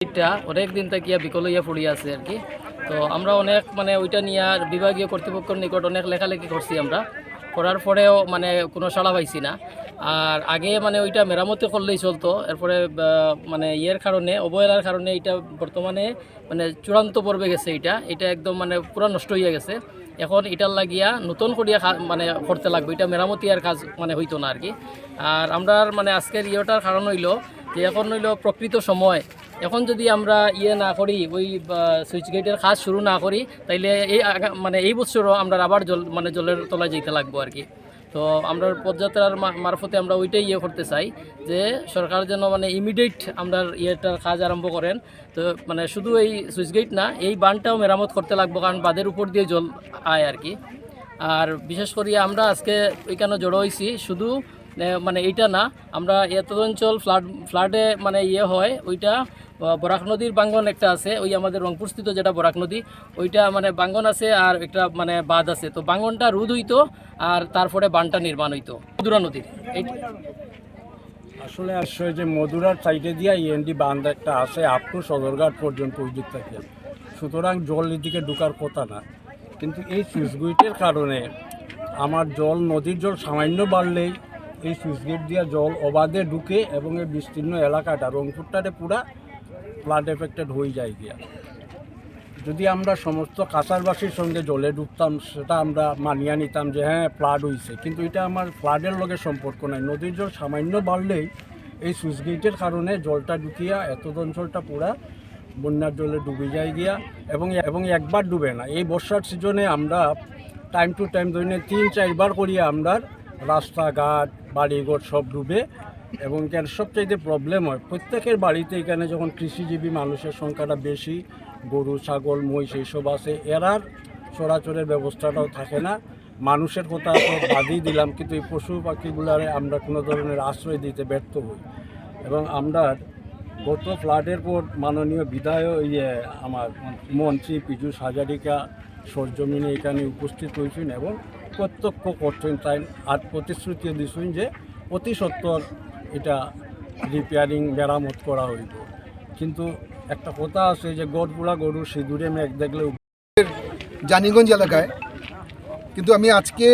এটা অনেক দিন থেকে বিকল হইয়া পড়িয়া আছে আর কি। তো আমরা অনেক মানে ওইটা নিয়ে বিভাগীয় কর্তৃপক্ষের নিকট অনেক লেখালেখি করছি আমরা, করার পরেও মানে কোনো সাড়া পাইছি না। আর আগে মানে ওইটা মেরামতি করলেই চলতো, এরপরে মানে ইয়ের কারণে, অবহেলার কারণে এটা বর্তমানে মানে চূড়ান্ত পর্বে গেছে। এটা একদম মানে পুরো নষ্ট হয়ে গেছে। এখন এটার লাগিয়া নতুন করিয়া মানে করতে লাগবে, এটা মেরামতি আর কাজ মানে হইতো না আর কি। আর আমরা মানে আজকের ইয়েটার কারণ হইল যে এখন হইল প্রকৃত সময়। এখন যদি আমরা না করি, ওই সুইচ গেটের কাজ শুরু না করি, তাইলে মানে এই বছরও আমরা আবার জলের তলায় যেতে লাগবো আর কি। তো আমরা পদযাত্রার মারফতে আমরা ওইটাই করতে চাই যে সরকার যেন মানে ইমিডিয়েট আমরা ইয়েটার কাজ আরম্ভ করেন। তো মানে শুধু এই সুইচ গেট না, এই বানটাও মেরামত করতে লাগবো, কারণ বাঁধের উপর দিয়ে জল আয় আর কি। আর বিশেষ করে আমরা আজকে ওইখানে জড়ো হয়েছি শুধু মানে এইটা না, আমরা এত অঞ্চল ফ্লাডে মানে হয় ওইটা বরাক নদীর বাঙ্গন একটা আছে, ওই আমাদের রংপুরস্থিত যেটা বরাক নদী, ওইটা মানে বাঙ্গন আছে আর একটা মানে বাঁধ আছে। তো বাঙ্গনটা রোধ হইতো আর তারপরে বানটা নির্মাণ হইতো মধুরা নদীর। আসলে যে মধুরার সাইডে দিয়ে ইএনডি বাঁধ একটা আছে আপ টু সদরঘাট পর্যন্ত ওই দিক থেকে, সুতরাং জল এদিকে ঢুকার কথা না। কিন্তু এই সুইচগেটের কারণে আমার জল, নদীর জল সামান্য বাড়লেই এই সুইচগেট দিয়ে জল অবাধে ঢুকে এবং এই বিস্তীর্ণ এলাকাটা রংপুরটাতে পুরা ফ্লাড এফেক্টেড হয়ে যায় গিয়া। যদি আমরা সমস্ত কাছারবাসীর সঙ্গে জলে ডুবতাম, সেটা আমরা মানিয়ে নিতাম যে হ্যাঁ ফ্লাড হয়েছে, কিন্তু এটা আমার ফ্লাডের লগে সম্পর্ক নাই। নদীর জল সামান্য বাড়লেই এই সুইচগেটের কারণে জলটা ঢুকিয়া এত অঞ্চলটা পুরা বন্যার জলে ডুবে যায় গিয়া। এবং একবার ডুবে না, এই বর্ষার সিজনে আমরা টাইম টু টাইম দৈনে 3-4 বার করিয়া আমরা রাস্তাঘাট বাড়িঘর সব ডুবে। এবং এখানে সবচাইতে প্রবলেম হয় প্রত্যেকের বাড়িতে, এখানে যখন কৃষিজীবী মানুষের সংখ্যাটা বেশি, গরু ছাগল মহিষ এইসব আছে, এরার চলাচলের ব্যবস্থাটাও থাকে না। মানুষের কথা তো বাদই দিলাম, কিন্তু এই পশু পাখিগুলারে আমরা কোনো ধরনের আশ্রয় দিতে ব্যর্থ হই। এবং আমরা গত ফ্লাডের পর মাননীয় বিধায়ক আমার মন্ত্রী পীযূষ হাজারিকা সরজমিনে এখানে উপস্থিত হয়েছেন এবং প্রত্যক্ষ করছেন, তাই আর প্রতিশ্রুতি দিচ্ছেন যে অতি সত্বর এটা রিপেয়ারিং মেরামত করা হইব। কিন্তু একটা কথা আছে যে গড়পুরা গরু সিঁদুরে মেঘ দেখলে। জানিগঞ্জ এলাকায় কিন্তু আমি আজকে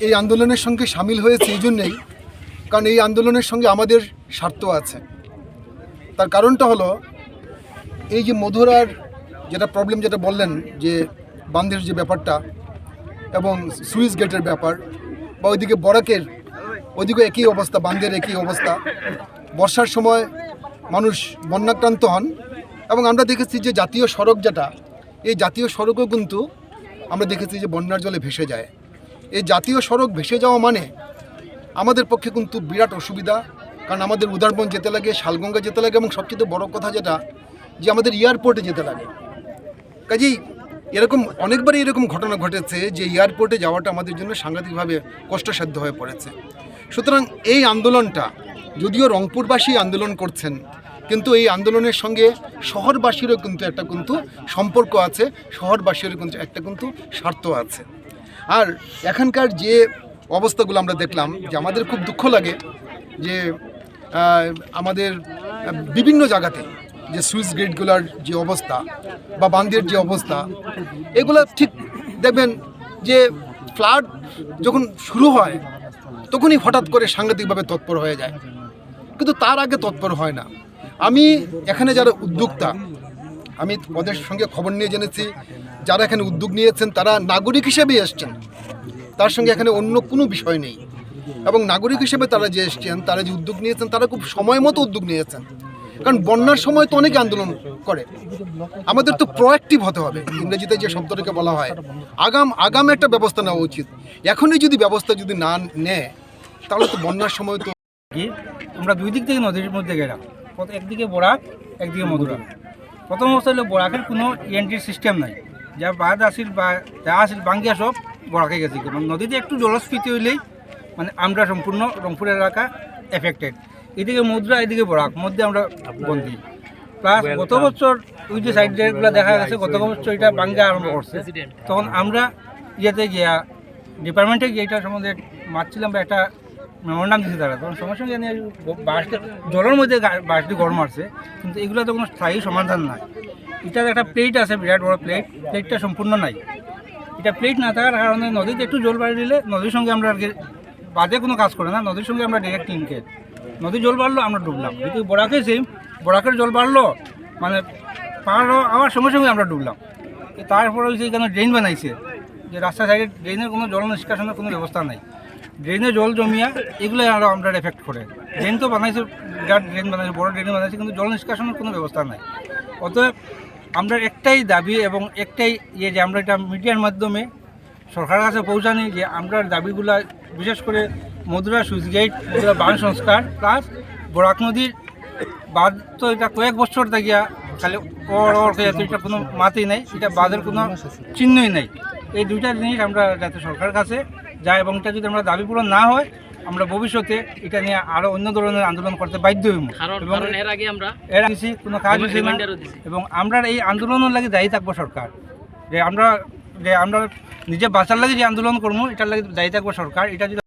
এই আন্দোলনের সঙ্গে সামিল হয়েছি এই জন্যেই, কারণ এই আন্দোলনের সঙ্গে আমাদের স্বার্থ আছে। তার কারণটা হলো এই যে মধুরার যেটা প্রবলেম, যেটা বললেন যে বাঁধের যে ব্যাপারটা এবং সুইচ গেটের ব্যাপার, বা ওইদিকে বরাকের ওইদিকে একই অবস্থা, বাঁধের একই অবস্থা। বর্ষার সময় মানুষ বন্যাক্রান্ত হন এবং আমরা দেখেছি যে জাতীয় সড়ক যেটা, এই জাতীয় সড়কও কিন্তু আমরা দেখেছি যে বন্যার জলে ভেসে যায়। এই জাতীয় সড়ক ভেসে যাওয়া মানে আমাদের পক্ষে কিন্তু বিরাট অসুবিধা, কারণ আমাদের উদারবন যেতে লাগে, শালগঙ্গা যেতে লাগে এবং সবচেয়ে বড় কথা যেটা যে আমাদের এয়ারপোর্টে যেতে লাগে। কাজেই এরকম অনেকবারই এরকম ঘটনা ঘটেছে যে এয়ারপোর্টে যাওয়াটা আমাদের জন্য সাংঘাতিকভাবে কষ্টসাধ্য হয়ে পড়েছে। সুতরাং এই আন্দোলনটা যদিও রংপুরবাসী আন্দোলন করছেন, কিন্তু এই আন্দোলনের সঙ্গে শহরবাসীরও কিন্তু একটা সম্পর্ক আছে, শহরবাসীরও কিন্তু একটা স্বার্থ আছে। আর এখানকার যে অবস্থাগুলো আমরা দেখলাম, যে আমাদের খুব দুঃখ লাগে যে আমাদের বিভিন্ন জায়গাতে যে সুইচ গেটগুলোর যে অবস্থা বা বাঁধের যে অবস্থা, এগুলো ঠিক দেখবেন যে ফ্লাড যখন শুরু হয় তখনই হঠাৎ করে সাংঘাতিকভাবে তৎপর হয়ে যায়, কিন্তু তার আগে তৎপর হয় না। আমি এখানে যারা উদ্যোক্তা, আমি ওদের সঙ্গে খবর নিয়ে জেনেছি যারা এখানে উদ্যোগ নিয়েছেন তারা নাগরিক হিসেবেই এসছেন, তার সঙ্গে এখানে অন্য কোনো বিষয় নেই। এবং নাগরিক হিসেবে তারা যে এসছেন, তারা যে উদ্যোগ নিয়েছেন, তারা খুব সময় মতো উদ্যোগ নিয়েছেন। কারণ বন্যার সময় তো অনেকে আন্দোলন করে, আমাদের তো প্রোঅ্যাক্টিভ হতে হবে, ইংরেজিতে যে শব্দটাকে বলা হয় আগাম একটা ব্যবস্থা নেওয়া উচিত। এখনই যদি ব্যবস্থা না নেয় তাহলে তো বন্যার সময় তো আমরা দুই দিক থেকে নদীর মধ্যে গেলাম, একদিকে বরাক একদিকে মধুরা। প্রথম অবস্থা হলো বরাকের কোনো এন্ট্রির সিস্টেম নাই, যা বাঁধ আসিল বা যা আসিল বাঙ্গিয়া সব বরাকে গেছে। মানে নদীতে একটু জলস্ফীতি হইলেই মানে আমরা সম্পূর্ণ রংপুর এলাকা এফেক্টেড। এদিকে মধুরা এদিকে বরাক, মধ্যে আমরা বন্দী। প্লাস গত বছর ওই যে সাইডগুলো দেখা গেছে, গত বছর এটা বাঙ্গা আরম্ভ করছে, তখন আমরা ইয়েতে গিয়া ডিপার্টমেন্টে গিয়ে এটা সম্বন্ধে মারছিলাম বা একটা মেমোরান্ডাম দিচ্ছে তারা, তখন সঙ্গে সঙ্গে নিয়ে বাসটি জলের মধ্যে বাসটি গড় মারছে, কিন্তু এগুলো তো কোনো স্থায়ী সমাধান নাই। এটার একটা প্লেট আছে, বিরাট বড় প্লেটটা সম্পূর্ণ নাই। এটা প্লেট না থাকার কারণে নদীতে একটু জল বাড়ি দিলে নদীর সঙ্গে আমরা আর কি বাদে কোনো কাজ করে না, নদীর সঙ্গে আমরা ডাইরেক্ট লিঙ্কেজ। নদীর জল বাড়লো আমরা ডুবলাম, যদি বরাকে সেম বরাকের জল বাড়লো মানে পার আবার সঙ্গে সঙ্গে আমরা ডুবলাম। তারপরে হচ্ছে এখানে ড্রেন বানাইছে, যে রাস্তা সাইডে ড্রেনের কোনো জল নিষ্কাশনের কোনো ব্যবস্থা নাই, ড্রেনে জল জমিয়া এগুলো আরও আমরা এফেক্ট করে। ড্রেন তো বানাইছে, বিরাট ড্রেন বানাইছে, বড় ড্রেন বানাইছে, কিন্তু জল নিষ্কাশনের কোনো ব্যবস্থা নাই। অতএব আমরা একটাই দাবি এবং একটাই যে আমরা এটা মিডিয়ার মাধ্যমে সরকারের কাছে পৌঁছানি, যে আমরা দাবিগুলা বিশেষ করে মধুরা সুইচ গেট, মধুরা বাঁধ সংস্কার প্লাস বরাক নদীর বাঁধ তো এটা কয়েক বছর থাকিয়া খালি এটা কোনো মাতেই নাই, এটা বাঁধের কোনো চিহ্নই নেই। এই দুইটা জিনিস আমরা যাতে সরকারের কাছে যায়, এবং এটা যদি আমরা দাবি পূরণ না হয় আমরা ভবিষ্যতে এটা নিয়ে আরও অন্য ধরনের আন্দোলন করতে বাধ্য হইব। এবং এর আগে আমরা কোনো কাজ হয়েছে না, এবং আমরা এই আন্দোলনের লাগে দায়ী থাকবো সরকার, যে আমরা নিজে বাঁচার লাগে যে আন্দোলন করবো এটার লাগে দায়ী থাকবো সরকার। এটা যদি